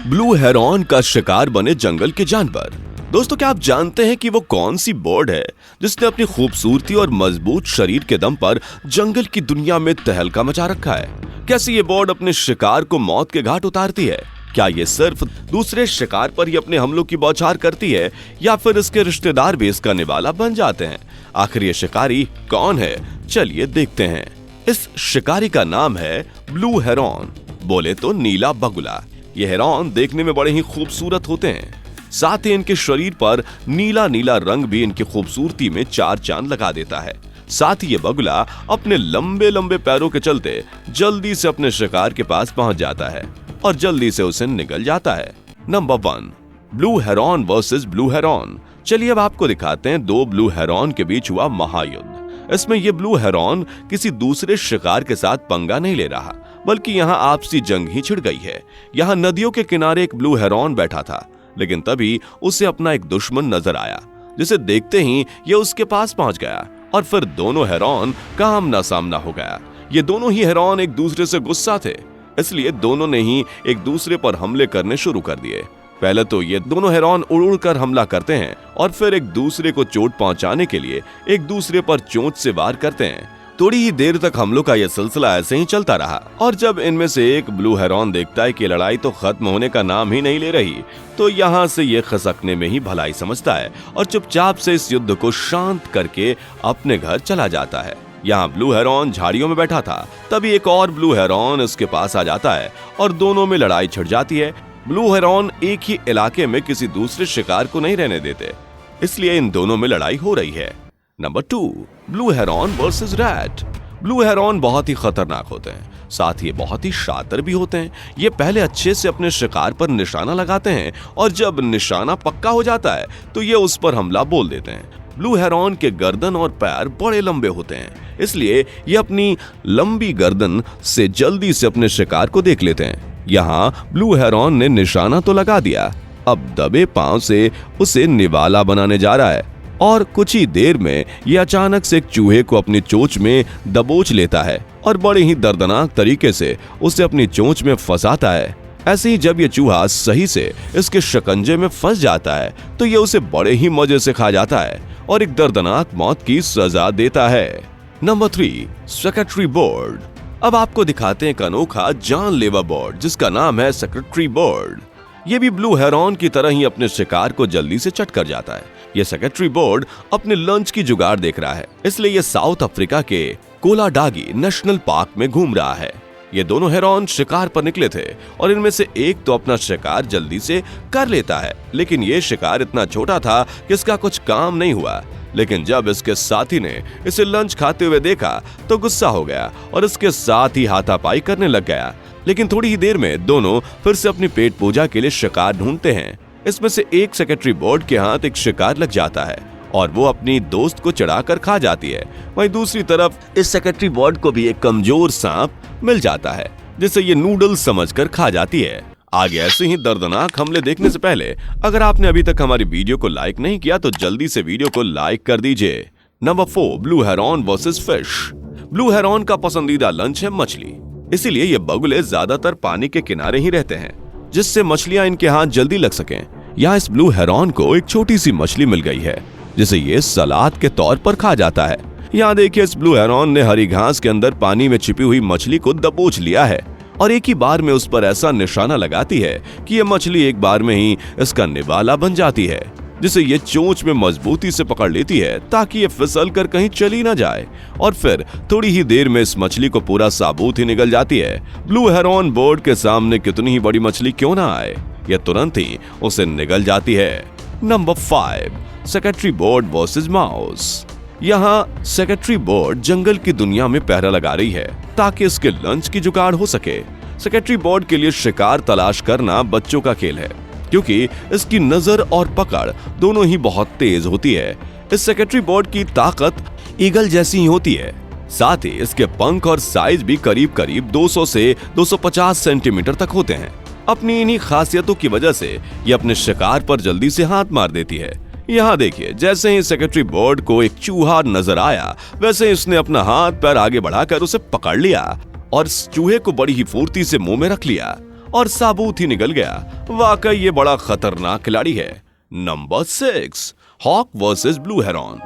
Blue heron का शिकार बने जंगल के जानवर। दोस्तों, क्या आप जानते हैं कि वो कौन सी बर्ड है जिसने अपनी खूबसूरती और मजबूत शरीर के दम पर जंगल की दुनिया में तहलका मचा रखा है? कैसे ये बर्ड अपने शिकार को मौत के घाट उतारती है? क्या ये सिर्फ दूसरे शिकार पर ही अपने हमलों की बौछार करती है या फिर इसके रिश्तेदार भी इसका निवाला बन जाते हैं? आखिर ये शिकारी कौन है? चलिए देखते हैं। इस शिकारी का नाम है ब्लू हेरॉन, बोले तो नीला बगुला। ये हेरॉन देखने में बड़े ही खूबसूरत होते हैं, साथ ही इनके शरीर पर नीला नीला रंग भी इनकी खूबसूरती में चार चांद लगा देता है। साथ ही ये बगुला अपने लंबे लंबे पैरों के चलते जल्दी से अपने शिकार के पास पहुंच जाता है और जल्दी से उसे निगल जाता है। Number 1, blue heron versus blue heron. चलिए अब आपको दिखाते हैं दो ब्लू हेरॉन के बीच हुआ महायुद्ध। इसमें ये ब्लू हेरॉन किसी दूसरे शिकार के साथ पंगा नहीं ले रहा, बल्कि यहाँ आपसी जंग ही छिड़ गई है। यहाँ नदियों के किनारे एक ब्लू हेरॉन बैठा था, लेकिन तभी उसे अपना एक दुश्मन नजर आया, जिसे देखते ही ये उसके पास पहुंच गया और फिर दोनों हेरॉन का आमना सामना हो गया। ये दोनों ही हेरॉन एक दूसरे से गुस्सा थे, इसलिए दोनों ने ही एक दूसरे पर हमले करने शुरू कर दिए। पहले तो ये दोनों हेरॉन उड़ उड़ कर हमला करते हैं और फिर एक दूसरे को चोट पहुंचाने के लिए एक दूसरे पर चोंच से वार करते हैं। थोड़ी ही देर तक हमलों का यह सिलसिला ऐसे ही चलता रहा और जब इनमें से एक ब्लू हेरॉन देखता है कि लड़ाई तो खत्म होने का नाम ही नहीं ले रही, तो यहाँ से ये खसकने में ही भलाई समझता है और चुपचाप से इस युद्ध को शांत करके अपने घर चला जाता है। यहाँ ब्लू हेरॉन झाड़ियों में बैठा था, तभी एक और ब्लू हेरॉन इसके पास आ जाता है और दोनों में लड़ाई छिड़ जाती है। ब्लू हेरॉन एक ही इलाके में किसी दूसरे शिकार को नहीं रहने देते, इसलिए इन दोनों में लड़ाई हो रही है। Number 2, blue heron versus rat. Blue heron बहुत ही खतरनाक होते हैं, साथ ही बहुत ही शातिर भी होते हैं। ये पहले अच्छे से अपने शिकार पर निशाना लगाते हैं और जब निशाना पक्का हो जाता है तो ये उस पर हमला बोल देते हैं। ब्लू हेरॉन के गर्दन और पैर बड़े लंबे होते हैं, इसलिए ये अपनी लंबी गर्दन से जल्दी से अपने शिकार को देख लेते हैं। यहाँ ब्लू हेरॉन ने निशाना तो लगा दिया, अब दबे पांव से उसे निवाला बनाने जा रहा है और कुछ ही देर में यह अचानक से एक चूहे को अपनी चोंच में दबोच लेता है और बड़े ही दर्दनाक तरीके से उसे अपनी चोंच में फंसाता है। ऐसे ही जब यह चूहा सही से इसके शिकंजे में फंस जाता है तो यह उसे बड़े ही मजे से खा जाता है और एक दर्दनाक मौत की सजा देता है। Number 3, secretary bird. अब आपको दिखाते हैं एक अनोखा जानलेवा बर्ड जिसका नाम है सेक्रेटरी बर्ड। ये भी ब्लू हेरॉन की तरह ही अपने शिकार को जल्दी से चट कर जाता है। ये सेक्रेटरी बर्ड अपने लंच की जुगाड़ देख रहा है, इसलिए ये साउथ अफ्रीका के कोलाडागी नेशनल पार्क में घूम रहा है। ये दोनों हेरॉन शिकार पर निकले थे और इनमें से एक तो अपना शिकार जल्दी से कर लेता है, लेकिन ये शिकार इतना छोटा था कि इसका कुछ काम नहीं हुआ। लेकिन जब इसके साथी ने इसे लंच खाते हुए देखा तो गुस्सा हो गया और इसके साथ ही हाथापाई करने लग गया। लेकिन थोड़ी ही देर में दोनों फिर से अपनी पेट पूजा के लिए शिकार ढूंढते हैं। इसमें से एक सेक्रेटरी बर्ड के हाथ एक शिकार लग जाता है और वो अपनी दोस्त को चढ़ाकर खा जाती है। वहीं दूसरी तरफ इस सेक्रेटरी बर्ड को भी एक कमजोर सांप मिल जाता है, जिसे ये नूडल्स समझकर खा जाती है। आगे ऐसे ही दर्दनाक हमले देखने से पहले अगर आपने अभी तक हमारी वीडियो को लाइक नहीं किया तो जल्दी से वीडियो को लाइक कर दीजिए। Number 4, blue heron versus fish. Blue heron का पसंदीदा लंच है मछली, इसीलिए ये बगुले ज्यादातर पानी के किनारे ही रहते हैं, जिससे मछलियां इनके हाथ जल्दी लग सकें। यहाँ इस ब्लू हेरॉन को एक छोटी सी मछली मिल गई है, जिसे ये सलाद के तौर पर खा जाता है। यहाँ देखिए, इस ब्लू हेरॉन ने हरी घास के अंदर पानी में छिपी हुई मछली को दबोच लिया है और एक ही बार में उस पर ऐसा निशाना लगाती है कि ये मछली एक बार में ही इसका निवाला बन जाती है, जिसे ये चोंच में मजबूती से पकड़ लेती है ताकि ये फिसल कर कहीं चली ना जाए और फिर थोड़ी ही देर में इस मछली को पूरा साबुत ही निगल जाती है। ब्लू हेरॉन बर्ड के सामने कितनी ही बड़ी मछली क्यों ना आए, यह तुरंत ही उसे निगल जाती है। Number 5, secretary bird versus mouse. यहाँ सेक्रेटरी बर्ड जंगल की दुनिया में पहरा लगा रही है ताकि इसके लंच की जुगाड़ हो सके। सेक्रेटरी बर्ड के लिए शिकार तलाश करना बच्चों का खेल है, क्योंकि इसकी नजर और पकड़ दोनों ही बहुत तेज होती है। इस सेक्रेटरी बर्ड की ताकत ईगल जैसी ही होती है, साथ ही इसके पंख और साइज भी करीब करीब 200 से 250 सेंटीमीटर तक होते हैं। अपनी इन्हीं खासियतों की वजह से ये अपने शिकार पर जल्दी से हाथ मार देती है। यहाँ देखिए, जैसे ही सेक्रेटरी बर्ड को एक चूहा नजर आया, वैसे इसने अपना हाथ पैर आगे बढ़ाकर उसे पकड़ लिया और चूहे को बड़ी ही फुर्ती से मुंह में रख लिया और साबूत ही निकल गया। वाकई ये बड़ा खतरनाक खिलाड़ी है। Number 6, hawk versus blue heron.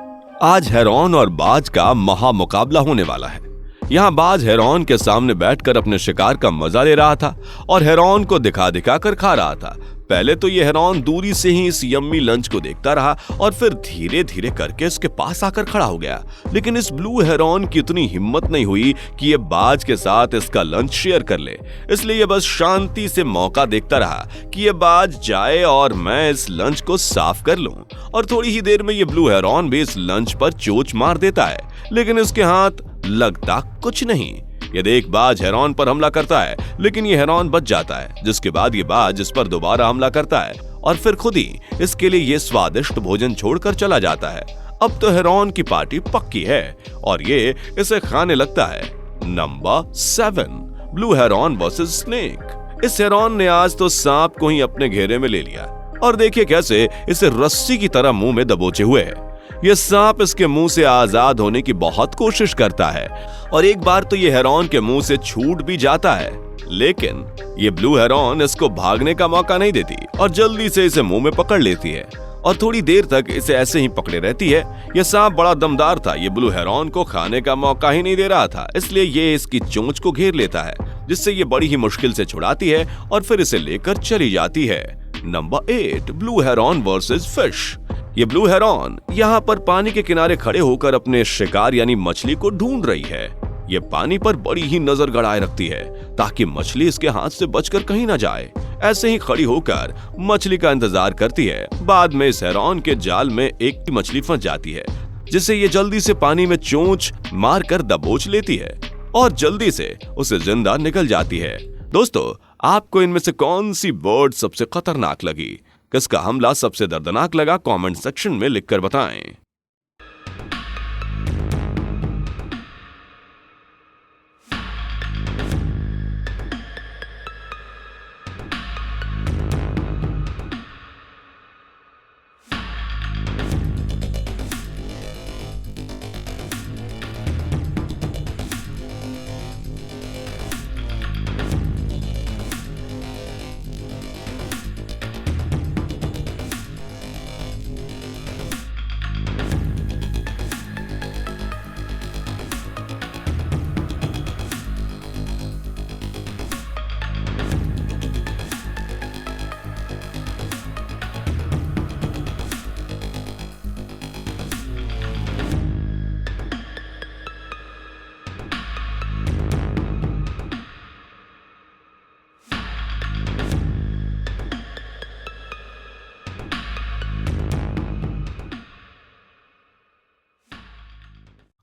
आज हेरॉन और बाज का महामुकाबला होने वाला है। यहाँ बाज हेरॉन के सामने बैठकर अपने शिकार का मजा ले रहा था और हेरॉन को दिखा दिखा कर खा रहा था। पहले तो ये हेरॉन दूरी से ही इस यम्मी लंच को देखता रहा और फिर धीरे धीरे करके इसके पास आकर खड़ा हो गया। लेकिन इस ब्लू हेरॉन की इतनी हिम्मत नहीं हुई कि ये बाज के साथ इसका लंच शेयर कर ले, इसलिए ये बस शांति से मौका देखता रहा कि ये बाज जाए और मैं इस लंच को साफ कर लूं। और थोड़ी ही देर में ये ब्लू हेरॉन भी इस लंच पर चोंच मार देता है, लेकिन इसके हाथ लगता कुछ नहीं। ये देख बाज हेरॉन पर हमला करता है, लेकिन ये हेरॉन बच जाता है, जिसके बाद ये बाज इस पर दोबारा हमला करता है और फिर खुद ही इसके लिए ये स्वादिष्ट भोजन छोड़कर चला जाता है। अब तो हेरॉन की पार्टी पक्की है और ये इसे खाने लगता है। Number 7, blue heron versus snake. इस हेरॉन ने आज तो सांप को ही अपने घेरे में ले लिया और देखिए कैसे इसे रस्सी की तरह मुंह में दबोचे हुए है। यह सांप इसके मुंह से आजाद होने की बहुत कोशिश करता है और एक बार तो ये हेरॉन के मुंह से छूट भी जाता है, लेकिन ये ब्लू हेरॉन इसको भागने का मौका नहीं देती और जल्दी से इसे मुंह में पकड़ लेती है और थोड़ी देर तक इसे ऐसे ही पकड़े रहती है। यह सांप बड़ा दमदार था, ये ब्लू हेरॉन को खाने का मौका ही नहीं दे रहा था, इसलिए ये इसकी चोंच को घेर लेता है, जिससे ये बड़ी ही मुश्किल से छुड़ाती है और फिर इसे लेकर चली जाती है। Number 8, blue heron versus fish. ये ब्लू हेरॉन यहाँ पर पानी के किनारे खड़े होकर अपने शिकार यानी मछली को ढूंढ रही है। ये पानी पर बड़ी ही नजर गड़ाए रखती है ताकि मछली इसके हाथ से बचकर कहीं ना जाए। ऐसे ही खड़ी होकर मछली का इंतजार करती है। बाद में इस हेरॉन के जाल में एक मछली फंस जाती है, जिसे ये जल्दी से पानी में चोंच मारकर दबोच लेती है और जल्दी से उसे जिंदा निकल जाती है। दोस्तों, आपको इनमें से कौन सी बर्ड सबसे खतरनाक लगी? किसका हमला सबसे दर्दनाक लगा? कमेंट सेक्शन में लिखकर बताएं।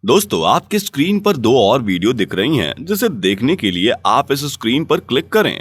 दोस्तों, आपके स्क्रीन पर 2 और वीडियो दिख रही हैं, जिसे देखने के लिए आप इस स्क्रीन पर क्लिक करें।